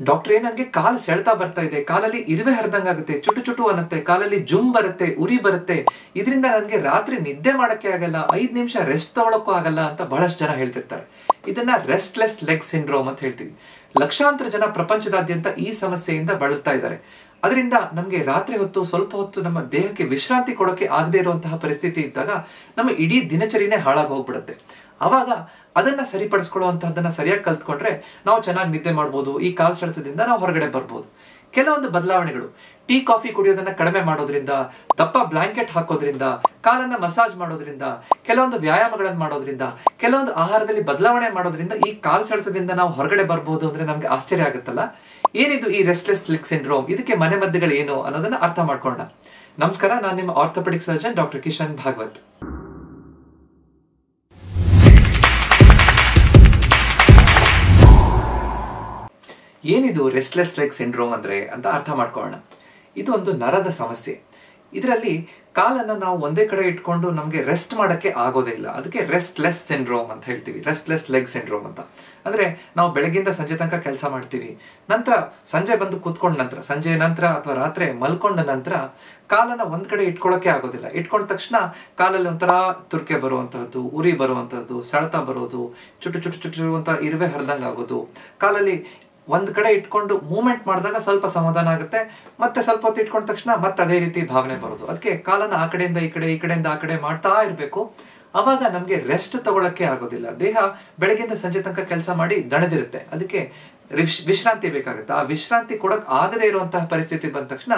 Doctor ನನಗೆ ಕಾಲು ಸೆಳ್ತಾ ಬರ್ತಾ ಇದೆ, ಕಾಲಲ್ಲಿ ಇರುವೆ ಹರಿದಂಗಾಗುತ್ತೆ, ಚುಟು ಚುಟು ಅನ್ನತ್ತೆ, ಕಾಲಲ್ಲಿ ಜುಮ್ ಬರುತ್ತೆ, ಉರಿ ಬರುತ್ತೆ, ಇದರಿಂದ ನನಗೆ ರಾತ್ರಿ ನಿದ್ದೆ ಮಾಡಕ್ಕೆ ಆಗಲ್ಲ, 5 ನಿಮಿಷ ರೆಸ್ಟ್ ತಗೊಳಕ್ಕೂ ಆಗಲ್ಲ ಅಂತ ಬಹಳಷ್ಟು ಜನ ಹೇಳ್ತಿರ್ತಾರೆ. ಇದನ್ನ ರೆಸ್ಟ್ಲೆಸ್ ಲೆಗ್ ಸಿಂಡ್ರೋಮ್ ಅಂತ ಹೇಳ್ತೀವಿ. ಲಕ್ಷಾಂತರ ಜನ ಪ್ರಪಂಚದಾದ್ಯಂತ ಈ ಸಮಸ್ಯೆಯಿಂದ ಬಳಲ್ತಾ ಇದ್ದಾರೆ. ಅದರಿಂದ ನಮಗೆ ರಾತ್ರಿ ಹೊತ್ತು ಸ್ವಲ್ಪ ಹೊತ್ತು ನಮ್ಮ ದೇಹಕ್ಕೆ ವಿಶ್ರಾಂತಿ ಕೊಡೋಕೆ ಆಗದೆ ಇರುವಂತಹ ಪರಿಸ್ಥಿತಿ ಇದ್ದಾಗ ನಮ್ಮ ಇಡೀ ದಿನಚರಿನೇ ಹಾಳಾಗಿ ಹೋಗ್ಬಿಡುತ್ತೆ. ಅವಾಗ ಅದನ್ನ ಸರಿಪಡಿಸ್ಕೊಳ್ಳುವಂತಹದನ್ನ ಸರಿಯಾಗಿ ಕಲ್ತ್ಕೊಂಡ್ರೆ ನಾವು ಚೆನ್ನಾಗಿ ನಿದ್ದೆ ಮಾಡ್ಬೋದು. ಈ ಕಾಲು ಸೆಳೆತದಿಂದ ನಾವು ಹೊರಗಡೆ ಬರ್ಬೋದು. ಕೆಲವೊಂದು ಬದಲಾವಣೆಗಳು, ಟೀ ಕಾಫಿ ಕುಡಿಯೋದನ್ನ ಕಡಿಮೆ ಮಾಡೋದ್ರಿಂದ, ದಪ್ಪ ಬ್ಲಾಂಕೆಟ್ ಹಾಕೋದ್ರಿಂದ, ಕಾಲನ್ನ ಮಸಾಜ್ ಮಾಡೋದ್ರಿಂದ, ಕೆಲವೊಂದು ವ್ಯಾಯಾಮಗಳನ್ನು ಮಾಡೋದ್ರಿಂದ, ಕೆಲವೊಂದು ಆಹಾರದಲ್ಲಿ ಬದಲಾವಣೆ ಮಾಡೋದ್ರಿಂದ ಈ ಕಾಲು ಸೆಳೆತದಿಂದ ನಾವು ಹೊರಗಡೆ ಬರ್ಬೋದು ಅಂದ್ರೆ ನಮ್ಗೆ ಆಶ್ಚರ್ಯ ಆಗುತ್ತಲ್ಲ. ಏನಿದು ಈ ರೆಸ್ಟ್ಲೆಸ್ ಲೆಗ್ ಸಿಂಡ್ರೋಮ್, ಇದಕ್ಕೆ ಮನೆಮದ್ದುಗಳು ಏನು ಅನ್ನೋದನ್ನ ಅರ್ಥ ಮಾಡ್ಕೊಳ್ಳೋಣ. ನಮಸ್ಕಾರ, ನಾನು ನಿಮ್ಮ orthopaedic surgeon doctor Kishan Bhagwat. ಏನಿದು ರೆಸ್ಟ್ಲೆಸ್ ಲೆಗ್ ಸಿಂಡ್ರೋಮ್ ಅಂದ್ರೆ ಅಂತ ಅರ್ಥ ಮಾಡ್ಕೊಳ್ಳೋಣ. ಇದು ಒಂದು ನರದ ಸಮಸ್ಯೆ. ಇದರಲ್ಲಿ ಕಾಲನ್ನ ನಾವು ಒಂದೇ ಕಡೆ ಇಟ್ಕೊಂಡು ನಮಗೆ ರೆಸ್ಟ್ ಮಾಡಕ್ಕೆ ಆಗೋದೇ ಇಲ್ಲ. ಅದಕ್ಕೆ ರೆಸ್ಟ್ಲೆಸ್ ಸಿಂಡ್ರೋಮ್ ಅಂತ ಹೇಳ್ತೀವಿ, ರೆಸ್ಟ್ಲೆಸ್ ಲೆಗ್ ಸಿಂಡ್ರೋಮ್ ಅಂತ. ಅಂದ್ರೆ ನಾವು ಬೆಳಗ್ಗಿಂದ ಸಂಜೆ ತನಕ ಕೆಲಸ ಮಾಡ್ತೀವಿ, ನಂತರ ಸಂಜೆ ಬಂದು ಕೂತ್ಕೊಂಡ ನಂತರ, ಸಂಜೆ ನಂತರ ಅಥವಾ ರಾತ್ರಿ ಮಲ್ಕೊಂಡ ನಂತರ ಕಾಲನ್ನ ಒಂದ್ ಕಡೆ ಇಟ್ಕೊಳ್ಳೋಕೆ ಆಗೋದಿಲ್ಲ. ಇಟ್ಕೊಂಡ ತಕ್ಷಣ ಕಾಲಲ್ಲಿ ಒಂಥರ ತುರ್ಕೆ ಬರುವಂತಹದ್ದು, ಉರಿ ಬರುವಂತಹದ್ದು, ಸೆಳೆತ ಬರೋದು, ಚುಟು ಚುಟು ಚುಟು ಅಂತ ಇರುವೆ ಹರಿದಂಗ ಆಗೋದು. ಕಾಲಲ್ಲಿ ಒಂದ್ ಕಡೆ ಇಟ್ಕೊಂಡು ಮೂವ್ಮೆಂಟ್ ಮಾಡಿದಾಗ ಸ್ವಲ್ಪ ಸಮಾಧಾನ ಆಗುತ್ತೆ, ಮತ್ತೆ ಸ್ವಲ್ಪ ಹೊತ್ತು ಇಟ್ಕೊಂಡ ತಕ್ಷಣ ಮತ್ತೆ ಅದೇ ರೀತಿ ಭಾವನೆ ಬರೋದು. ಅದಕ್ಕೆ ಕಾಲನ್ನ ಆ ಕಡೆಯಿಂದ ಈ ಕಡೆ, ಈ ಕಡೆಯಿಂದ ಆ ಕಡೆ ಮಾಡ್ತಾ ಇರ್ಬೇಕು. ಅವಾಗ ನಮ್ಗೆ ರೆಸ್ಟ್ ತಗೊಳಕ್ಕೆ ಆಗೋದಿಲ್ಲ. ದೇಹ ಬೆಳಗ್ಗಿಂದ ಸಂಜೆ ತನಕ ಕೆಲಸ ಮಾಡಿ ದಣದಿರುತ್ತೆ. ಅದಕ್ಕೆ ವಿಶ್ರಾಂತಿ ಬೇಕಾಗುತ್ತೆ. ಆ ವಿಶ್ರಾಂತಿ ಕೊಡಕ್ ಆಗದೆ ಇರುವಂತಹ ಪರಿಸ್ಥಿತಿ ಬಂದ ತಕ್ಷಣ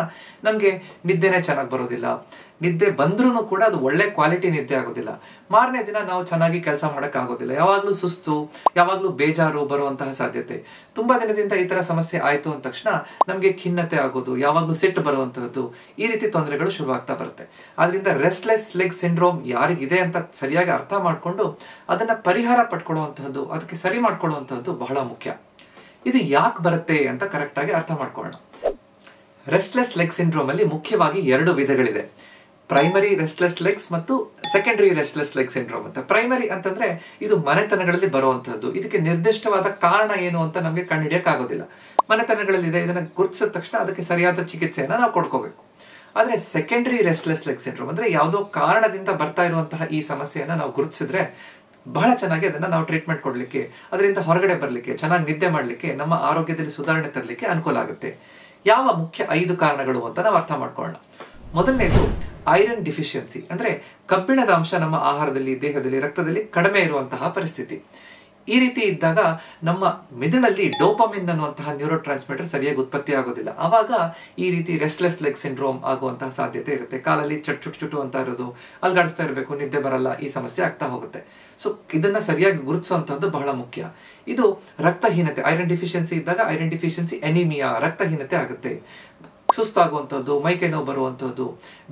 ನಮ್ಗೆ ನಿದ್ದೆನೆ ಚೆನ್ನಾಗಿ ಬರೋದಿಲ್ಲ. ನಿದ್ದೆ ಬಂದ್ರೂ ಕೂಡ ಅದು ಒಳ್ಳೆ ಕ್ವಾಲಿಟಿ ನಿದ್ದೆ ಆಗೋದಿಲ್ಲ. ಮಾರನೇ ದಿನ ನಾವು ಚೆನ್ನಾಗಿ ಕೆಲಸ ಮಾಡಕ್ ಆಗೋದಿಲ್ಲ. ಯಾವಾಗ್ಲೂ ಸುಸ್ತು, ಯಾವಾಗ್ಲೂ ಬೇಜಾರು ಬರುವಂತಹ ಸಾಧ್ಯತೆ. ತುಂಬಾ ದಿನದಿಂದ ಈ ತರ ಸಮಸ್ಯೆ ಆಯ್ತು ಅಂದ ತಕ್ಷಣ ನಮ್ಗೆ ಖಿನ್ನತೆ ಆಗೋದು, ಯಾವಾಗ್ಲೂ ಸಿಟ್ಟು ಬರುವಂತಹದ್ದು, ಈ ರೀತಿ ತೊಂದರೆಗಳು ಶುರುವಾಗ್ತಾ ಬರುತ್ತೆ. ಆದ್ರಿಂದ ರೆಸ್ಟ್ಲೆಸ್ ಲೆಗ್ ಸಿಂಡ್ರೋಮ್ ಯಾರಿಗಿದೆ ಅಂತ ಸರಿಯಾಗಿ ಅರ್ಥ ಮಾಡ್ಕೊಂಡು ಅದನ್ನ ಪರಿಹಾರ ಪಡ್ಕೊಳ್ಳುವಂತಹದ್ದು, ಅದಕ್ಕೆ ಸರಿ ಮಾಡ್ಕೊಳ್ಳುವಂತಹದ್ದು ಬಹಳ ಮುಖ್ಯ. ಇದು ಯಾಕೆ ಬರುತ್ತೆ ಅಂತ ಕರೆಕ್ಟ್ ಆಗಿ ಅರ್ಥ ಮಾಡ್ಕೊಳ್ಳೋಣ. ರೆಸ್ಟ್ಲೆಸ್ ಲೆಗ್ ಸಿಂಡ್ರೋಮ್ ಅಲ್ಲಿ ಮುಖ್ಯವಾಗಿ 2 ವಿಧಗಳಿದೆ. ಪ್ರೈಮರಿ ರೆಸ್ಟ್ಲೆಸ್ ಲೆಗ್ಸ್ ಮತ್ತು ಸೆಕೆಂಡರಿ ರೆಸ್ಟ್ಲೆಸ್ ಲೆಗ್ ಸಿಂಡ್ರೋಮ್ ಅಂತ. ಪ್ರೈಮರಿ ಅಂತಂದ್ರೆ ಇದು ಮನೆತನಗಳಲ್ಲಿ ಬರುವಂತಹದ್ದು. ಇದಕ್ಕೆ ನಿರ್ದಿಷ್ಟವಾದ ಕಾರಣ ಏನು ಅಂತ ನಮ್ಗೆ ಕಂಡುಹಿಡಿಯಕ್ ಆಗೋದಿಲ್ಲ. ಮನೆತನಗಳಲ್ಲಿದೆ, ಇದನ್ನ ಗುರುತಿಸಿದ ತಕ್ಷಣ ಅದಕ್ಕೆ ಸರಿಯಾದ ಚಿಕಿತ್ಸೆಯನ್ನ ನಾವು ಕೊಡ್ಕೋಬೇಕು. ಆದ್ರೆ ಸೆಕೆಂಡರಿ ರೆಸ್ಟ್ಲೆಸ್ ಲೆಗ್ ಸಿಂಡ್ರೋಮ್ ಅಂದ್ರೆ ಯಾವುದೋ ಕಾರಣದಿಂದ ಬರ್ತಾ ಇರುವಂತಹ ಈ ಸಮಸ್ಯೆಯನ್ನ ನಾವು ಗುರುತಿಸಿದ್ರೆ ಬಹಳ ಚೆನ್ನಾಗಿ ಅದನ್ನ ನಾವು ಟ್ರೀಟ್ಮೆಂಟ್ ಕೊಡ್ಲಿಕ್ಕೆ, ಅದರಿಂದ ಹೊರಗಡೆ ಬರ್ಲಿಕ್ಕೆ, ಚೆನ್ನಾಗಿ ನಿದ್ದೆ ಮಾಡ್ಲಿಕ್ಕೆ, ನಮ್ಮ ಆರೋಗ್ಯದಲ್ಲಿ ಸುಧಾರಣೆ ತರಲಿಕ್ಕೆ ಅನುಕೂಲ ಆಗುತ್ತೆ. ಯಾವ ಮುಖ್ಯ 5 ಕಾರಣಗಳು ಅಂತ ನಾವು ಅರ್ಥ ಮಾಡ್ಕೊಳ್ಳೋಣ. ಮೊದಲನೇದು ಐರನ್ ಡಿಫಿಷಿಯನ್ಸಿ, ಅಂದ್ರೆ ಕಬ್ಬಿಣದ ಅಂಶ ನಮ್ಮ ಆಹಾರದಲ್ಲಿ, ದೇಹದಲ್ಲಿ, ರಕ್ತದಲ್ಲಿ ಕಡಿಮೆ ಇರುವಂತಹ ಪರಿಸ್ಥಿತಿ. ಈ ರೀತಿ ಇದ್ದಾಗ ನಮ್ಮ ಮಿದುಳಲ್ಲಿ ಡೋಪಮಿನ್ ಅನ್ನುವಂತಹ ನ್ಯೂರೋ ಟ್ರಾನ್ಸ್ಮಿಟರ್ ಸರಿಯಾಗಿ ಉತ್ಪತ್ತಿ ಆಗೋದಿಲ್ಲ. ಆವಾಗ ಈ ರೀತಿ ರೆಸ್ಟ್ಲೆಸ್ ಲೆಗ್ ಸಿಂಡ್ರೋಮ್ ಆಗುವಂತಹ ಸಾಧ್ಯತೆ ಇರುತ್ತೆ. ಕಾಲಲ್ಲಿ ಚುಟು ಚುಟು ಅಂತ ಇರೋದು, ಅಲ್ಗಾಡಿಸ್ತಾ ಇರಬೇಕು, ನಿದ್ದೆ ಬರಲ್ಲ, ಈ ಸಮಸ್ಯೆ ಆಗ್ತಾ ಹೋಗುತ್ತೆ. ಸೊ ಇದನ್ನ ಸರಿಯಾಗಿ ಗುರುತಿಸುವಂತದ್ದು ಬಹಳ ಮುಖ್ಯ. ಇದು ರಕ್ತಹೀನತೆ, ಐರನ್ ಡಿಫಿಷಿಯನ್ಸಿ ಇದ್ದಾಗ ಐರನ್ ಡಿಫಿಷಿಯನ್ಸಿ ಎನಿಮಿಯಾ, ರಕ್ತಹೀನತೆ ಆಗುತ್ತೆ. ಸುಸ್ತಾಗುವಂಥದ್ದು, ಮೈಕೈ ನೋವು ಬರುವಂಥದ್ದು,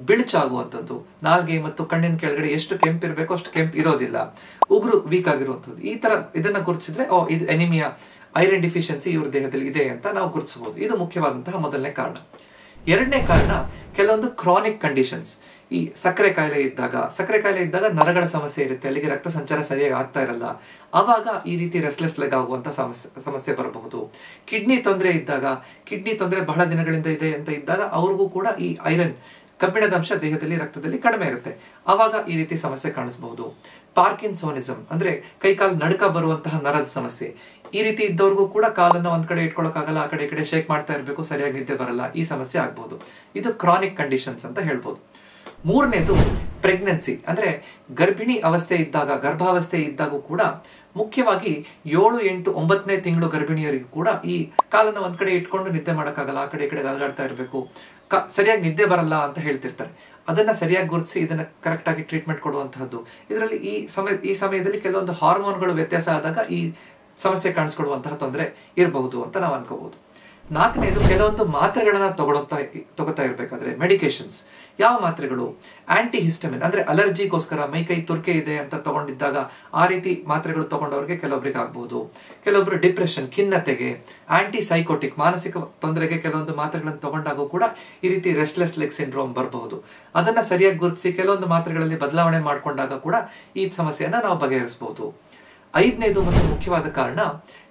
ಬಿಳುಚಾಗುವಂಥದ್ದು, ನಾಲ್ಗೆ ಮತ್ತು ಕಣ್ಣಿನ ಕೆಳಗಡೆ ಎಷ್ಟು ಕೆಂಪು ಇರಬೇಕು ಅಷ್ಟು ಕೆಂಪು ಇರೋದಿಲ್ಲ, ಉಗುರು ವೀಕ್ ಆಗಿರುವಂಥದ್ದು. ಈ ತರ ಇದನ್ನ ಗುರುತಿಸಿದ್ರೆ ಇದು ಎನಿಮಿಯಾ, ಐರನ್ ಡಿಫಿಷಿಯನ್ಸಿ ಇವ್ರ ದೇಹದಲ್ಲಿ ಇದೆ ಅಂತ ನಾವು ಗುರುತಿಸಬಹುದು. ಇದು ಮುಖ್ಯವಾದಂತಹ ಮೊದಲನೇ ಕಾರಣ. ಎರಡನೇ ಕಾರಣ ಕೆಲವೊಂದು ಕ್ರಾನಿಕ್ ಕಂಡೀಷನ್ಸ್. ಈ ಸಕ್ಕರೆ ಕಾಯಿಲೆ ಇದ್ದಾಗ ನರಗಳ ಸಮಸ್ಯೆ ಇರುತ್ತೆ, ಅಲ್ಲಿಗೆ ರಕ್ತ ಸಂಚಾರ ಸರಿಯಾಗಿ ಆಗ್ತಾ ಇರಲ್ಲ. ಆವಾಗ ಈ ರೀತಿ ರೆಸ್ಟ್ಲೆಸ್ ಲೆಗ್ ಆಗುವಂತ ಸಮಸ್ಯೆ ಬರಬಹುದು. ಕಿಡ್ನಿ ತೊಂದರೆ ಬಹಳ ದಿನಗಳಿಂದ ಇದೆ ಅಂತ ಇದ್ದಾಗ ಅವ್ರಿಗೂ ಕೂಡ ಈ ಐರನ್, ಕಬ್ಬಿಣದ ಅಂಶ ದೇಹದಲ್ಲಿ, ರಕ್ತದಲ್ಲಿ ಕಡಿಮೆ ಇರುತ್ತೆ. ಆವಾಗ ಈ ರೀತಿ ಸಮಸ್ಯೆ ಕಾಣಿಸಬಹುದು. ಪಾರ್ಕಿನ್ಸೋನಿಸಮ್ ಅಂದ್ರೆ ಕೈಕಾಲು ನಡುಕ ಬರುವಂತಹ ನರದ ಸಮಸ್ಯೆ. ಈ ರೀತಿ ಇದ್ದವ್ರಿಗೂ ಕೂಡ ಕಾಲನ್ನ ಒಂದ್ ಕಡೆ ಇಟ್ಕೊಳಕ್ಕಾಗಲ್ಲ, ಆ ಕಡೆ ಈ ಕಡೆ ಶೇಕ್ ಮಾಡ್ತಾ ಇರಬೇಕು, ಸರಿಯಾಗಿ ನಿದ್ದೆ ಬರಲ್ಲ, ಈ ಸಮಸ್ಯೆ ಆಗ್ಬಹುದು. ಇದು ಕ್ರಾನಿಕ್ ಕಂಡೀಷನ್ಸ್ ಅಂತ ಹೇಳ್ಬೋದು. ಮೂರನೇದು ಪ್ರೆಗ್ನೆನ್ಸಿ, ಅಂದ್ರೆ ಗರ್ಭಿಣಿ ಅವಸ್ಥೆ ಇದ್ದಾಗ, ಗರ್ಭಾವಸ್ಥೆ ಇದ್ದಾಗ ಕೂಡ ಮುಖ್ಯವಾಗಿ 7, 8, 9ನೇ ತಿಂಗಳು ಗರ್ಭಿಣಿಯರಿಗೂ ಕೂಡ ಈ ಕಾಲನ್ನ ಒಂದ್ ಕಡೆ ಇಟ್ಕೊಂಡು ನಿದ್ದೆ ಮಾಡಕ್ಕಾಗಲ್ಲ, ಆ ಕಡೆ ಈ ಕಡೆ ಅಲಗಾಡ್ತಾ ಇರಬೇಕು, ಸರಿಯಾಗಿ ನಿದ್ದೆ ಬರಲ್ಲ ಅಂತ ಹೇಳ್ತಿರ್ತಾರೆ. ಅದನ್ನ ಸರಿಯಾಗಿ ಗುರುತಿಸಿ ಇದನ್ನ ಕರೆಕ್ಟ್ ಆಗಿ ಟ್ರೀಟ್ಮೆಂಟ್ ಕೊಡುವಂತಹದ್ದು. ಇದರಲ್ಲಿ ಈ ಸಮಯದಲ್ಲಿ ಕೆಲವೊಂದು ಹಾರ್ಮೋನ್ಗಳು ವ್ಯತ್ಯಾಸ ಆದಾಗ ಈ ಸಮಸ್ಯೆ ಕಾಣಿಸ್ಕೊಡುವಂತಹ ತೊಂದರೆ ಇರಬಹುದು ಅಂತ ನಾವು ಅನ್ಕೋಬಹುದು. 4ನೇದು ಕೆಲವೊಂದು ಮಾತ್ರೆಗಳನ್ನ ತಗೋತಾ ಇರ್ಬೇಕಾದ್ರೆ ಮೆಡಿಕೇಶನ್ಸ್. ಯಾವ ಮಾತ್ರೆಗಳು? ಆಂಟಿ ಹಿಸ್ಟಮಿನ್ ಅಂದ್ರೆ ಅಲರ್ಜಿಗೋಸ್ಕರ, ಮೈಕೈ ತುರ್ಕೆ ಇದೆ ಅಂತ ತಗೊಂಡಿದ್ದಾಗ ಆ ರೀತಿ ಮಾತ್ರೆಗಳು ತಗೊಂಡವ್ರಿಗೆ ಕೆಲವೊಬ್ಬರಿಗೆ ಆಗ್ಬಹುದು. ಕೆಲವೊಬ್ರು ಡಿಪ್ರೆಷನ್, ಖಿನ್ನತೆಗೆ, ಆಂಟಿ ಸೈಕೋಟಿಕ್, ಮಾನಸಿಕ ತೊಂದರೆಗೆ ಕೆಲವೊಂದು ಮಾತ್ರೆಗಳನ್ನು ತಗೊಂಡಾಗೂ ಕೂಡ ಈ ರೀತಿ ರೆಸ್ಟ್ಲೆಸ್ ಲೆಗ್ ಸಿಂಡ್ರೋಮ್ ಬರಬಹುದು. ಅದನ್ನ ಸರಿಯಾಗಿ ಗುರುತಿಸಿ ಕೆಲವೊಂದು ಮಾತ್ರೆಗಳಲ್ಲಿ ಬದಲಾವಣೆ ಮಾಡ್ಕೊಂಡಾಗ ಕೂಡ ಈ ಸಮಸ್ಯೆಯನ್ನ ನಾವು ಬಗೆಹರಿಸಬಹುದು. 5ನೇದು ಮತ್ತು ಮುಖ್ಯವಾದ ಕಾರಣ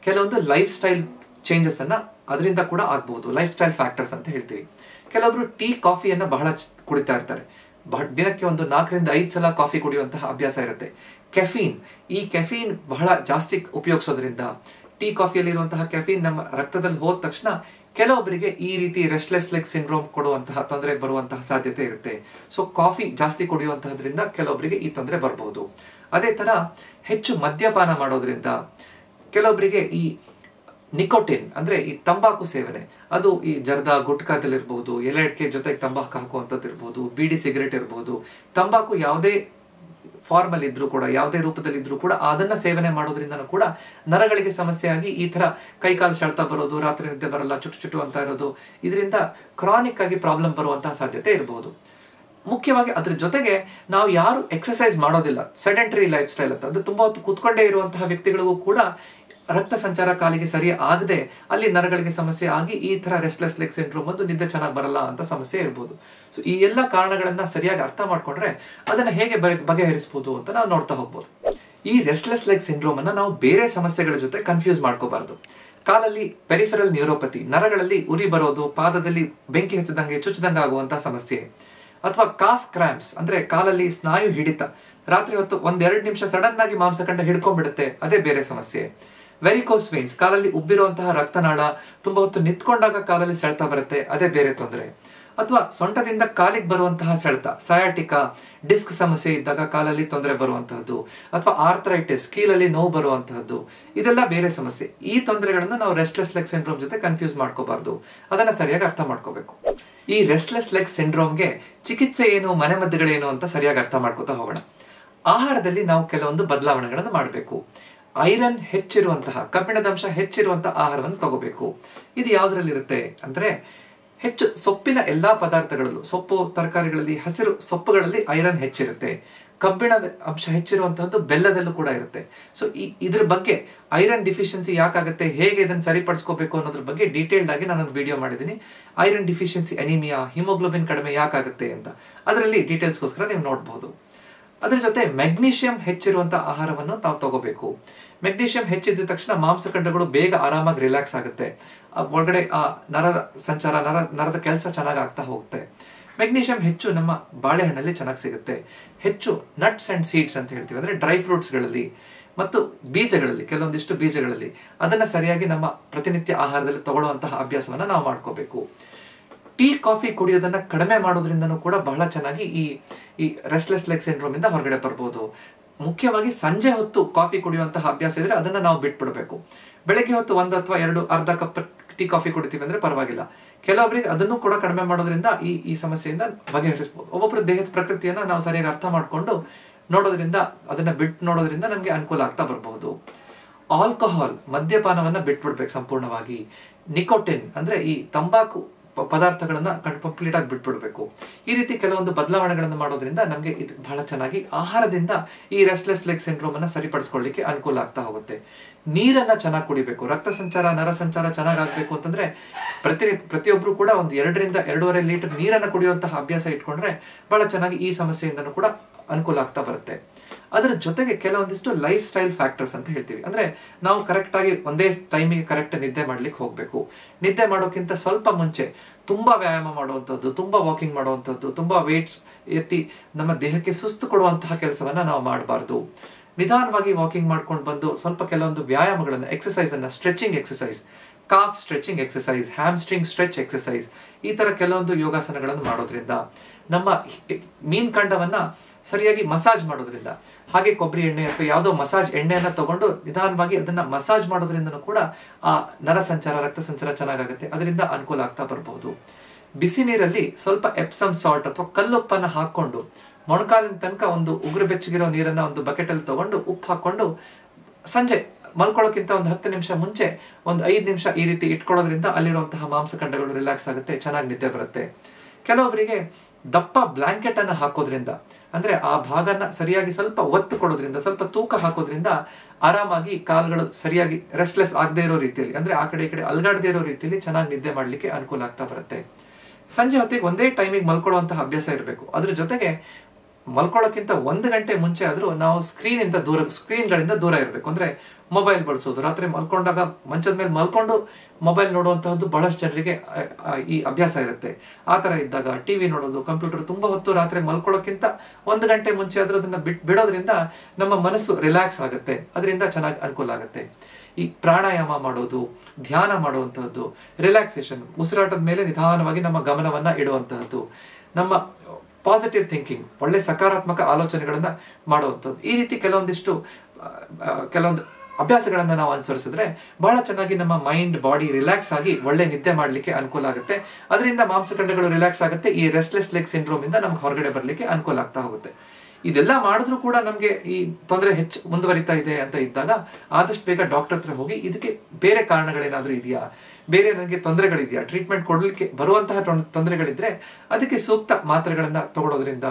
ಕೆಲವೊಂದು ಲೈಫ್ ಸ್ಟೈಲ್ ಚೇಂಜಸ್ ಅನ್ನ ಅದರಿಂದ ಕೂಡ ಆಗ್ಬಹುದು. ಲೈಫ್ ಸ್ಟೈಲ್ ಫ್ಯಾಕ್ಟರ್ಸ್ ಅಂತ ಹೇಳ್ತೀವಿ. ಕೆಲವೊಬ್ರು ಟೀ ಕಾಫಿಯನ್ನು ಬಹಳ ಕುಡಿತಾ ಇರ್ತಾರೆ. ದಿನಕ್ಕೆ ಒಂದು 4 ರಿಂದ 5 ಸಲ ಕಾಫಿ ಕುಡಿಯುವಂತಹ ಅಭ್ಯಾಸ ಇರುತ್ತೆ. ಈ ಕೆಫೀನ್ ಬಹಳ ಜಾಸ್ತಿ ಉಪಯೋಗಿಸೋದ್ರಿಂದ, ಟೀ ಕಾಫಿಯಲ್ಲಿ ಇರುವಂತಹ ಕೆಫೀನ್ ನಮ್ಮ ರಕ್ತದಲ್ಲಿ ಹೋದ ತಕ್ಷಣ ಕೆಲವೊಬ್ಬರಿಗೆ ಈ ರೀತಿ ರೆಸ್ಟ್ಲೆಸ್ ಲೆಗ್ ಸಿಂಡ್ರೋಮ್ ಕೊಡುವಂತಹ ತೊಂದರೆ ಬರುವಂತಹ ಸಾಧ್ಯತೆ ಇರುತ್ತೆ. ಸೊ ಕಾಫಿ ಜಾಸ್ತಿ ಕುಡಿಯುವಂತಹದ್ರಿಂದ ಕೆಲವೊಬ್ಬರಿಗೆ ಈ ತೊಂದರೆ ಬರಬಹುದು. ಅದೇ ತರ ಹೆಚ್ಚು ಮದ್ಯಪಾನ ಮಾಡೋದ್ರಿಂದ ಕೆಲವೊಬ್ಬರಿಗೆ ಈ ನಿಕೋಟಿನ್ ಅಂದ್ರೆ ಈ ತಂಬಾಕು ಸೇವನೆ, ಅದು ಈ ಜರ್ದಾ ಗುಟ್ಕಾದಲ್ಲಿರ್ಬಹುದು, ಎಲೆ ಅಡಿಕೆ ಜೊತೆಗೆ ತಂಬಾಕು ಹಾಕುವಂಥದ್ದು ಇರ್ಬೋದು, ಬೀಡಿ ಸಿಗರೇಟ್ ಇರ್ಬೋದು. ತಂಬಾಕು ಯಾವುದೇ ಫಾರ್ಮ್ ಅಲ್ಲಿ ಇದ್ರೂ ಕೂಡ, ಯಾವುದೇ ರೂಪದಲ್ಲಿ ಇದ್ರೂ ಕೂಡ ಅದನ್ನ ಸೇವನೆ ಮಾಡೋದ್ರಿಂದನೂ ಕೂಡ ನರಗಳಿಗೆ ಸಮಸ್ಯೆ ಆಗಿ ಈ ತರ ಕೈಕಾಲು ಸೆಳೆತ ಬರೋದು, ರಾತ್ರಿ ನಿದ್ದೆ ಬರಲ್ಲ, ಚುಟು ಅಂತ ಇರೋದು, ಇದರಿಂದ ಕ್ರಾನಿಕ್ ಆಗಿ ಪ್ರಾಬ್ಲಮ್ ಬರುವಂತಹ ಸಾಧ್ಯತೆ ಇರಬಹುದು. ಮುಖ್ಯವಾಗಿ ಅದ್ರ ಜೊತೆಗೆ ನಾವು ಯಾರು ಎಕ್ಸರ್ಸೈಸ್ ಮಾಡೋದಿಲ್ಲ, ಸೆಡೆಂಟರಿ ಲೈಫ್ ಸ್ಟೈಲ್ ಅಂತ, ಅದು ತುಂಬಾ ಹೊತ್ತು ಕೂತ್ಕೊಂಡೇ ಇರುವಂತಹ ವ್ಯಕ್ತಿಗಳಿಗೂ ಕೂಡ ರಕ್ತ ಸಂಚಾರ ಕಾಲಿಗೆ ಸರಿ ಆಗದೆ ಅಲ್ಲಿ ನರಗಳಿಗೆ ಸಮಸ್ಯೆ ಆಗಿ ಈ ತರ ರೆಸ್ಟ್ಲೆಸ್ ಲೆಗ್ ಸಿಂಡ್ರೋಮ್ ಒಂದು ನಿದ್ದೆ ಚೆನ್ನಾಗಿ ಬರಲ್ಲ ಅಂತ ಸಮಸ್ಯೆ ಇರ್ಬೋದು. ಸೊ ಈ ಎಲ್ಲ ಕಾರಣಗಳನ್ನ ಸರಿಯಾಗಿ ಅರ್ಥ ಮಾಡ್ಕೊಂಡ್ರೆ ಅದನ್ನ ಹೇಗೆ ಬಗೆಹರಿಸಬಹುದು ಅಂತ ನಾವು ನೋಡ್ತಾ ಹೋಗ್ಬೋದು. ಈ ರೆಸ್ಟ್ಲೆಸ್ ಲೆಗ್ ಸಿಂಡ್ರೋಮ್ ಅನ್ನ ನಾವು ಬೇರೆ ಸಮಸ್ಯೆಗಳ ಜೊತೆ ಕನ್ಫ್ಯೂಸ್ ಮಾಡ್ಕೋಬಾರ್ದು. ಕಾಲಲ್ಲಿ ಪೆರಿಫೆರಲ್ ನ್ಯೂರೋಪತಿ, ನರಗಳಲ್ಲಿ ಉರಿ ಬರೋದು, ಪಾದದಲ್ಲಿ ಬೆಂಕಿ ಹತ್ತಿದಂಗೆ ಚುಚ್ಚದಂಗೆ ಆಗುವಂತಹ ಸಮಸ್ಯೆ, ಅಥವಾ ಕಾಫ್ ಕ್ರಾಂಪ್ಸ್ ಅಂದ್ರೆ ಕಾಲಲ್ಲಿ ಸ್ನಾಯು ಹಿಡಿತ, ರಾತ್ರಿ ಹೊತ್ತು 1-2 ನಿಮಿಷ ಸಡನ್ ಆಗಿ ಮಾಂಸಖಂಡ ಹಿಡ್ಕೊಂಡ್ಬಿಡುತ್ತೆ, ಅದೇ ಬೇರೆ ಸಮಸ್ಯೆ. ವೆರಿಕೋಸ್ ವೇನ್ಸ್, ಕಾಲಲ್ಲಿ ಉಬ್ಬಿರುವಂತಹ ರಕ್ತನಾಳ ತುಂಬಾ ಹೊತ್ತು ನಿಂತ್ಕೊಂಡಾಗ ಕಾಲಲ್ಲಿ ಸೆಳೆತ ಬರುತ್ತೆ, ಅದೇ ಬೇರೆ ತೊಂದರೆ. ಅಥವಾ ಸೊಂಟದಿಂದ ಕಾಲಿಗೆ ಬರುವಂತಹ ಸೆಳೆತ, ಸಯಾಟಿಕಾ, ಡಿಸ್ಕ್ ಸಮಸ್ಯೆ ಇದ್ದಾಗ ಕಾಲಲ್ಲಿ ತೊಂದರೆ ಬರುವಂತಹದ್ದು, ಅಥವಾ ಆರ್ಥರೈಟಿಸ್, ಕೀಲಲ್ಲಿ ನೋವು ಬರುವಂತಹದ್ದು, ಇದೆಲ್ಲ ಬೇರೆ ಸಮಸ್ಯೆ. ಈ ತೊಂದರೆಗಳನ್ನ ನಾವು ರೆಸ್ಟ್ಲೆಸ್ ಲೆಗ್ ಸಿಂಡ್ರೋಮ್ ಜೊತೆ ಕನ್ಫ್ಯೂಸ್ ಮಾಡ್ಕೋಬಾರ್ದು, ಅದನ್ನ ಸರಿಯಾಗಿ ಅರ್ಥ ಮಾಡ್ಕೋಬೇಕು. ಈ ರೆಸ್ಟ್ಲೆಸ್ ಲೆಗ್ ಸಿಂಡ್ರೋಮ್ಗೆ ಚಿಕಿತ್ಸೆ ಏನು, ಮನೆಮದ್ದುಗಳೇನು ಅಂತ ಸರಿಯಾಗಿ ಅರ್ಥ ಮಾಡ್ಕೋತಾ ಹೋಗೋಣ. ಆಹಾರದಲ್ಲಿ ನಾವು ಕೆಲವೊಂದು ಬದಲಾವಣೆಗಳನ್ನು ಮಾಡಬೇಕು. ಐರನ್ ಹೆಚ್ಚಿರುವಂತಹ, ಕಬ್ಬಿಣದಂಶ ಹೆಚ್ಚಿರುವಂತಹ ಆಹಾರವನ್ನು ತಗೋಬೇಕು. ಇದು ಯಾವ್ದ್ರಲ್ಲಿರುತ್ತೆ ಅಂದ್ರೆ ಹೆಚ್ಚು ಸೊಪ್ಪಿನ ಎಲ್ಲಾ ಪದಾರ್ಥಗಳಲ್ಲೂ, ಸೊಪ್ಪು ತರಕಾರಿಗಳಲ್ಲಿ, ಹಸಿರು ಸೊಪ್ಪುಗಳಲ್ಲಿ ಐರನ್ ಹೆಚ್ಚಿರುತ್ತೆ. ಕಬ್ಬಿಣದ ಅಂಶ ಹೆಚ್ಚಿರುವಂತಹದ್ದು ಬೆಲ್ಲದಲ್ಲೂ ಕೂಡ ಇರುತ್ತೆ. ಸೊ ಇದ್ರ ಬಗ್ಗೆ ಐರನ್ ಡಿಫಿಷಿಯನ್ಸಿ ಯಾಕಾಗುತ್ತೆ, ಹೇಗೆ ಇದನ್ನು ಸರಿಪಡಿಸ್ಕೋಬೇಕು ಅನ್ನೋದ್ರ ಬಗ್ಗೆ ಡೀಟೇಲ್ಡ್ ಆಗಿ ನಾನೊಂದು ವಿಡಿಯೋ ಮಾಡಿದ್ದೀನಿ. ಐರನ್ ಡಿಫಿಷಿಯನ್ಸಿ ಅನಿಮಿಯಾ, ಹಿಮೋಗ್ಲೋಬಿನ್ ಕಡಿಮೆ ಯಾಕಾಗುತ್ತೆ ಅಂತ, ಅದರಲ್ಲಿ ಡೀಟೇಲ್ಸ್ಗೋಸ್ಕರ ನೀವು ನೋಡಬಹುದು. ಅದ್ರ ಜೊತೆ ಮೆಗ್ನೀಷಿಯಂ ಹೆಚ್ಚಿರುವಂತಹ ಆಹಾರವನ್ನು ತಾವು ತಗೋಬೇಕು. ಮೆಗ್ನೀಷಿಯಂ ಹೆಚ್ಚಿದ್ದ ತಕ್ಷಣ ಮಾಂಸಖಂಡಗಳು ಬೇಗ ಆರಾಮಾಗಿ ರಿಲ್ಯಾಕ್ಸ್ ಆಗುತ್ತೆ, ಒಳಗಡೆ ಆ ನರದ ಸಂಚಾರ, ನರದ ಕೆಲಸ ಚೆನ್ನಾಗಿ ಆಗ್ತಾ ಹೋಗುತ್ತೆ. ಮೆಗ್ನೀಷಿಯಂ ಹೆಚ್ಚು ನಮ್ಮ ಬಾಳೆಹಣ್ಣಲ್ಲಿ ಚೆನ್ನಾಗಿ ಸಿಗುತ್ತೆ. ಹೆಚ್ಚು ನಟ್ಸ್ ಅಂಡ್ ಸೀಡ್ಸ್ ಅಂತ ಹೇಳ್ತೀವಿ, ಅಂದ್ರೆ ಡ್ರೈ ಫ್ರೂಟ್ಸ್ಗಳಲ್ಲಿ ಮತ್ತು ಬೀಜಗಳಲ್ಲಿ, ಕೆಲವೊಂದಿಷ್ಟು ಬೀಜಗಳಲ್ಲಿ ಅದನ್ನ ಸರಿಯಾಗಿ ನಮ್ಮ ಪ್ರತಿನಿತ್ಯ ಆಹಾರದಲ್ಲಿ ತಗೊಳ್ಳುವಂತಹ ಅಭ್ಯಾಸವನ್ನ ನಾವು ಮಾಡ್ಕೋಬೇಕು. ಟೀ ಕಾಫಿ ಕುಡಿಯೋದನ್ನ ಕಡಿಮೆ ಮಾಡೋದ್ರಿಂದನೂ ಕೂಡ ಬಹಳ ಚೆನ್ನಾಗಿ ಈ ರೆಸ್ಟ್ಲೆಸ್ ಲೆಗ್ ಸಿಂಡ್ರೋಮ್ ಇಂದ ಹೊರಗಡೆ ಬರ್ಬೋದು. ಮುಖ್ಯವಾಗಿ ಸಂಜೆ ಹೊತ್ತು ಕಾಫಿ ಕುಡಿಯುವಂತಹ ಅಭ್ಯಾಸ ಇದ್ರೆ ಅದನ್ನ ನಾವು ಬಿಟ್ಬಿಡ್ಬೇಕು. ಬೆಳಗ್ಗೆ ಹೊತ್ತು 1 ಅಥವಾ 2 ಅರ್ಧ ಕಪ್ ಟೀ ಕಾಫಿ ಕುಡಿತೀವಿ ಅಂದ್ರೆ ಪರವಾಗಿಲ್ಲ. ಕೆಲವೊಬ್ಬರಿಗೆ ಅದನ್ನು ಕೂಡ ಕಡಿಮೆ ಮಾಡೋದ್ರಿಂದ ಈ ಸಮಸ್ಯೆಯಿಂದ ಬಗೆಹರಿಸಬಹುದು. ಒಬ್ಬೊಬ್ಬರ ದೇಹದ ಪ್ರಕೃತಿಯನ್ನ ನಾವು ಸರಿಯಾಗಿ ಅರ್ಥ ಮಾಡ್ಕೊಂಡು ನೋಡೋದ್ರಿಂದ, ಅದನ್ನ ಬಿಟ್ಟು ನೋಡೋದ್ರಿಂದ ನಮ್ಗೆ ಅನುಕೂಲ ಆಗ್ತಾ ಬರಬಹುದು. ಆಲ್ಕೋಹಾಲ್, ಮದ್ಯಪಾನವನ್ನ ಬಿಟ್ಬಿಡ್ಬೇಕು ಸಂಪೂರ್ಣವಾಗಿ. ನಿಕೋಟಿನ್ ಅಂದ್ರೆ ಈ ತಂಬಾಕು ಪದಾರ್ಥಗಳನ್ನ ಕಂಪ್ಲೀಟ್ ಆಗಿ ಬಿಟ್ಬಿಡ್ಬೇಕು. ಈ ರೀತಿ ಕೆಲವೊಂದು ಬದಲಾವಣೆಗಳನ್ನು ಮಾಡೋದ್ರಿಂದ ನಮಗೆ ಇದು ಬಹಳ ಚೆನ್ನಾಗಿ ಆಹಾರದಿಂದ ಈ ರೆಸ್ಟ್ಲೆಸ್ ಲೆಗ್ ಸಿಂಡ್ರೋಮ್ ಅನ್ನ ಸರಿಪಡಿಸ್ಕೊಳ್ಳಿಕ್ಕೆ ಅನುಕೂಲ ಆಗ್ತಾ ಹೋಗುತ್ತೆ. ನೀರನ್ನ ಚೆನ್ನಾಗಿ ಕುಡಿಬೇಕು. ರಕ್ತ ಸಂಚಾರ, ನರ ಸಂಚಾರ ಚೆನ್ನಾಗಿ ಆಗ್ಬೇಕು ಅಂತಂದ್ರೆ ಪ್ರತಿಯೊಬ್ರು ಕೂಡ 1 ರಿಂದ 2.5 ಲೀಟರ್ ನೀರನ್ನ ಕುಡಿಯುವಂತಹ ಅಭ್ಯಾಸ ಇಟ್ಕೊಂಡ್ರೆ ಬಹಳ ಚೆನ್ನಾಗಿ ಈ ಸಮಸ್ಯೆಯಿಂದನೂ ಕೂಡ ಅನುಕೂಲ ಆಗ್ತಾ ಬರುತ್ತೆ. ಅದರ ಜೊತೆಗೆ ಕೆಲವೊಂದಿಷ್ಟು ಲೈಫ್ ಸ್ಟೈಲ್ ಫ್ಯಾಕ್ಟರ್ಸ್ ಅಂತ ಹೇಳ್ತೀವಿ. ಅಂದ್ರೆ ನಾವು ಕರೆಕ್ಟ್ ಆಗಿ ಒಂದೇ ಟೈಮಿಗೆ ಕರೆಕ್ಟ್ ನಿದ್ದೆ ಮಾಡ್ಲಿಕ್ಕೆ ಹೋಗ್ಬೇಕು. ನಿದ್ದೆ ಮಾಡೋಕ್ಕಿಂತ ಸ್ವಲ್ಪ ಮುಂಚೆ ತುಂಬಾ ವ್ಯಾಯಾಮ ಮಾಡುವಂಥದ್ದು, ತುಂಬಾ ವಾಕಿಂಗ್ ಮಾಡುವಂಥದ್ದು, ತುಂಬಾ ವೇಟ್ಸ್ ಎತ್ತಿ ನಮ್ಮ ದೇಹಕ್ಕೆ ಸುಸ್ತು ಕೊಡುವಂತಹ ಕೆಲಸವನ್ನ ನಾವು ಮಾಡಬಾರ್ದು. ನಿಧಾನವಾಗಿ ವಾಕಿಂಗ್ ಮಾಡ್ಕೊಂಡು ಬಂದು ಸ್ವಲ್ಪ ಕೆಲವೊಂದು ವ್ಯಾಯಾಮಗಳನ್ನ, ಎಕ್ಸರ್ಸೈಸ್ ಅನ್ನ, stretching exercise, calf stretching exercise, hamstring stretch exercise, ಈ ತರ ಕೆಲವೊಂದು ಯೋಗಾಸನಗಳನ್ನು ಮಾಡೋದ್ರಿಂದ, ನಮ್ಮ ಮೀನ್ಕಂಡವನ್ನ ಸರಿಯಾಗಿ ಮಸಾಜ್ ಮಾಡೋದ್ರಿಂದ, ಹಾಗೆ ಕೊಬ್ಬರಿ ಎಣ್ಣೆ ಅಥವಾ ಯಾವುದೋ ಮಸಾಜ್ ಎಣ್ಣೆಯನ್ನ ತಗೊಂಡು ನಿಧಾನವಾಗಿ ಅದನ್ನ ಮಸಾಜ್ ಮಾಡೋದ್ರಿಂದನೂ ಕೂಡ ಆ ನರ ಸಂಚಾರ, ರಕ್ತ ಸಂಚಾರ ಚೆನ್ನಾಗುತ್ತೆ. ಅದರಿಂದ ಅನುಕೂಲ ಆಗ್ತಾ ಬರಬಹುದು. ಬಿಸಿ ನೀರಲ್ಲಿ ಸ್ವಲ್ಪ ಎಪ್ಸಮ್ ಸಾಲ್ಟ್ ಅಥವಾ ಕಲ್ಲುಪ್ಪನ್ನ ಹಾಕೊಂಡು ಮೊಣಕಾಲಿನ ತನಕ ಒಂದು ಉಗುರು ಬೆಚ್ಚಗಿರೋ ನೀರನ್ನ ಒಂದು ಬಕೆಟ್ ಅಲ್ಲಿ ತಗೊಂಡು ಉಪ್ಪು ಹಾಕೊಂಡು ಸಂಜೆ ಮಲ್ಕೊಳ್ಳೋಕ್ಕಿಂತ 10 ನಿಮಿಷ ಮುಂಚೆ 5 ನಿಮಿಷ ಈ ರೀತಿ ಇಟ್ಕೊಳ್ಳೋದ್ರಿಂದ ಅಲ್ಲಿರುವಂತಹ ಮಾಂಸಖಂಡಗಳು ರಿಲ್ಯಾಕ್ಸ್ ಆಗುತ್ತೆ, ಚೆನ್ನಾಗಿ ನಿದ್ದೆ ಬರುತ್ತೆ. ಕೆಲವೊಬ್ಬರಿಗೆ ದಪ್ಪ ಬ್ಲಾಂಕೆಟ್ ಅನ್ನ ಹಾಕೋದ್ರಿಂದ, ಅಂದ್ರೆ ಆ ಭಾಗನ ಸರಿಯಾಗಿ ಸ್ವಲ್ಪ ಒತ್ತು ಕೊಡೋದ್ರಿಂದ, ಸ್ವಲ್ಪ ತೂಕ ಹಾಕೋದ್ರಿಂದ ಆರಾಮಾಗಿ ಕಾಲುಗಳು ಸರಿಯಾಗಿ ರೆಸ್ಟ್ಲೆಸ್ ಆಗದೆ ಇರೋ ರೀತಿಯಲ್ಲಿ, ಅಂದ್ರೆ ಆ ಕಡೆ ಈ ಕಡೆ ಅಲ್ಗಾಡದೇ ಇರೋ ರೀತಿಯಲ್ಲಿ ಚೆನ್ನಾಗಿ ನಿದ್ದೆ ಮಾಡ್ಲಿಕ್ಕೆ ಅನುಕೂಲ ಆಗ್ತಾ ಬರುತ್ತೆ. ಸಂಜೆ ಹೊತ್ತಿಗೆ ಒಂದೇ ಟೈಮಿಗೆ ಮಲ್ಕೊಳ್ಳುವಂತಹ ಅಭ್ಯಾಸ ಇರಬೇಕು. ಅದ್ರ ಜೊತೆಗೆ ಮಲ್ಕೊಳ್ಳೋಕ್ಕಿಂತ 1 ಗಂಟೆ ಮುಂಚೆ ಆದರೂ ನಾವು ಸ್ಕ್ರೀನ್ಗಳಿಂದ ದೂರ ಇರಬೇಕು. ಅಂದರೆ ಮೊಬೈಲ್ ಬಳಸೋದು, ರಾತ್ರಿ ಮಲ್ಕೊಂಡಾಗ ಮಂಚದ ಮೇಲೆ ಮಲ್ಕೊಂಡು ಮೊಬೈಲ್ ನೋಡುವಂತಹದ್ದು ಬಹಳಷ್ಟು ಜನರಿಗೆ ಈ ಅಭ್ಯಾಸ ಇರುತ್ತೆ. ಆ ಥರ ಇದ್ದಾಗ ಟಿವಿ ನೋಡೋದು, ಕಂಪ್ಯೂಟರ್ ತುಂಬ ಹೊತ್ತು ರಾತ್ರಿ ಮಲ್ಕೊಳ್ಳೋಕ್ಕಿಂತ 1 ಗಂಟೆ ಮುಂಚೆ ಆದರೂ ಅದನ್ನು ಬಿಡೋದ್ರಿಂದ ನಮ್ಮ ಮನಸ್ಸು ರಿಲ್ಯಾಕ್ಸ್ ಆಗುತ್ತೆ, ಅದರಿಂದ ಚೆನ್ನಾಗಿ ಅನುಕೂಲ ಆಗುತ್ತೆ. ಈ ಪ್ರಾಣಾಯಾಮ ಮಾಡೋದು, ಧ್ಯಾನ ಮಾಡುವಂತಹದ್ದು, ರಿಲ್ಯಾಕ್ಸೇಷನ್, ಉಸಿರಾಟದ ಮೇಲೆ ನಿಧಾನವಾಗಿ ನಮ್ಮ ಗಮನವನ್ನ ಇಡುವಂತಹದ್ದು, ನಮ್ಮ ಪಾಸಿಟಿವ್ ಥಿಂಕಿಂಗ್, ಒಳ್ಳೆ ಸಕಾರಾತ್ಮಕ ಆಲೋಚನೆಗಳನ್ನ ಮಾಡುವಂಥದ್ದು, ಈ ರೀತಿ ಕೆಲವೊಂದು ಅಭ್ಯಾಸಗಳನ್ನ ನಾವು ಅನುಸರಿಸಿದ್ರೆ ಬಹಳ ಚೆನ್ನಾಗಿ ನಮ್ಮ ಮೈಂಡ್ ಬಾಡಿ ರಿಲ್ಯಾಕ್ಸ್ ಆಗಿ ಒಳ್ಳೆ ನಿದ್ದೆ ಮಾಡಲಿಕ್ಕೆ ಅನುಕೂಲ ಆಗುತ್ತೆ. ಅದರಿಂದ ಮಾಂಸಖಂಡಗಳು ರಿಲ್ಯಾಕ್ಸ್ ಆಗುತ್ತೆ. ಈ ರೆಸ್ಟ್ಲೆಸ್ ಲೆಗ್ ಸಿಂಡ್ರೋಮ್ ಇಂದ ನಮ್ಗೆ ಹೊರಗಡೆ ಬರಲಿಕ್ಕೆ ಅನುಕೂಲ ಆಗ್ತಾ ಹೋಗುತ್ತೆ. ಇದೆಲ್ಲ ಮಾಡಿದ್ರೂ ಕೂಡ ನಮಗೆ ಈ ತೊಂದರೆ ಹೆಚ್ಚು ಮುಂದುವರಿತಾ ಇದೆ ಅಂತ ಇದ್ದಾಗ ಆದಷ್ಟು ಬೇಗ ಡಾಕ್ಟರ್ ಹತ್ರ ಹೋಗಿ ಇದಕ್ಕೆ ಬೇರೆ ಕಾರಣಗಳೇನಾದ್ರೂ ಇದೆಯಾ, ಬೇರೆ ನನಗೆ ತೊಂದರೆಗಳಿದೆಯಾ, ಟ್ರೀಟ್ಮೆಂಟ್ ಕೊಡಲಿಕ್ಕೆ ಬರುವಂತಹ ತೊಂದರೆಗಳಿದ್ರೆ ಅದಕ್ಕೆ ಸೂಕ್ತ ಮಾತ್ರೆಗಳನ್ನ ತಗೊಳ್ಳೋದ್ರಿಂದ,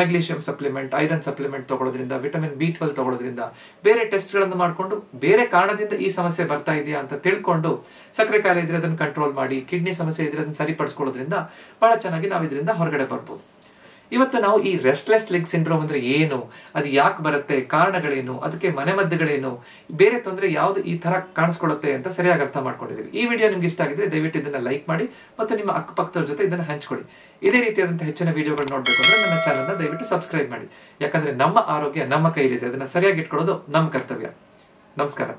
ಮೆಗ್ನೀಷಿಯಂ ಸಪ್ಲಿಮೆಂಟ್, ಐರನ್ ಸಪ್ಲಿಮೆಂಟ್ ತಗೊಳ್ಳೋದ್ರಿಂದ, ವಿಟಮಿನ್ B12 ತಗೊಳ್ಳೋದ್ರಿಂದ, ಬೇರೆ ಟೆಸ್ಟ್ಗಳನ್ನು ಮಾಡಿಕೊಂಡು ಬೇರೆ ಕಾರಣದಿಂದ ಈ ಸಮಸ್ಯೆ ಬರ್ತಾ ಇದೆಯಾ ಅಂತ ತಿಳ್ಕೊಂಡು, ಸಕ್ಕರೆ ಕಾಯಿಲೆ ಇದ್ರೆ ಅದನ್ನು ಕಂಟ್ರೋಲ್ ಮಾಡಿ, ಕಿಡ್ನಿ ಸಮಸ್ಯೆ ಇದ್ರೆ ಅದನ್ನು ಸರಿಪಡಿಸ್ಕೊಳ್ಳೋದ್ರಿಂದ ಬಹಳ ಚೆನ್ನಾಗಿ ನಾವು ಇದರಿಂದ ಹೊರಗಡೆ ಬರ್ಬೋದು. ಇವತ್ತು ನಾವು ಈ ರೆಸ್ಟ್ಲೆಸ್ ಲೆಗ್ ಸಿಂಡ್ರೋಮ್ ಅಂದ್ರೆ ಏನು, ಅದು ಯಾಕೆ ಬರುತ್ತೆ, ಕಾರಣಗಳೇನು, ಅದಕ್ಕೆ ಮನೆಮದ್ದುಗಳೇನು, ಬೇರೆ ತೊಂದರೆ ಯಾವುದು ಈ ತರ ಕಾಣಿಸ್ಕೊಳ್ಳುತ್ತೆ ಅಂತ ಸರಿಯಾಗಿ ಅರ್ಥ ಮಾಡ್ಕೊಂಡಿದ್ದೀವಿ. ಈ ವಿಡಿಯೋ ನಿಮ್ಗೆ ಇಷ್ಟ ಆಗಿದ್ರೆ ದಯವಿಟ್ಟು ಇದನ್ನ ಲೈಕ್ ಮಾಡಿ ಮತ್ತು ನಿಮ್ಮ ಅಕ್ಕಪಕ್ಕದವ್ರ ಜೊತೆ ಇದನ್ನ ಹಂಚ್ಕೊಳ್ಳಿ. ಇದೇ ರೀತಿಯಾದಂತಹ ಹೆಚ್ಚಿನ ವಿಡಿಯೋಗಳು ನೋಡ್ಬೇಕು ಅಂದ್ರೆ ನನ್ನ ಚಾನಲ್ನ ದಯವಿಟ್ಟು ಸಬ್ಸ್ಕ್ರೈಬ್ ಮಾಡಿ. ಯಾಕಂದ್ರೆ ನಮ್ಮ ಆರೋಗ್ಯ ನಮ್ಮ ಕೈಲಿದೆ, ಅದನ್ನ ಸರಿಯಾಗಿ ಇಟ್ಕೊಳ್ಳೋದು ನಮ್ಮ ಕರ್ತವ್ಯ. ನಮಸ್ಕಾರ.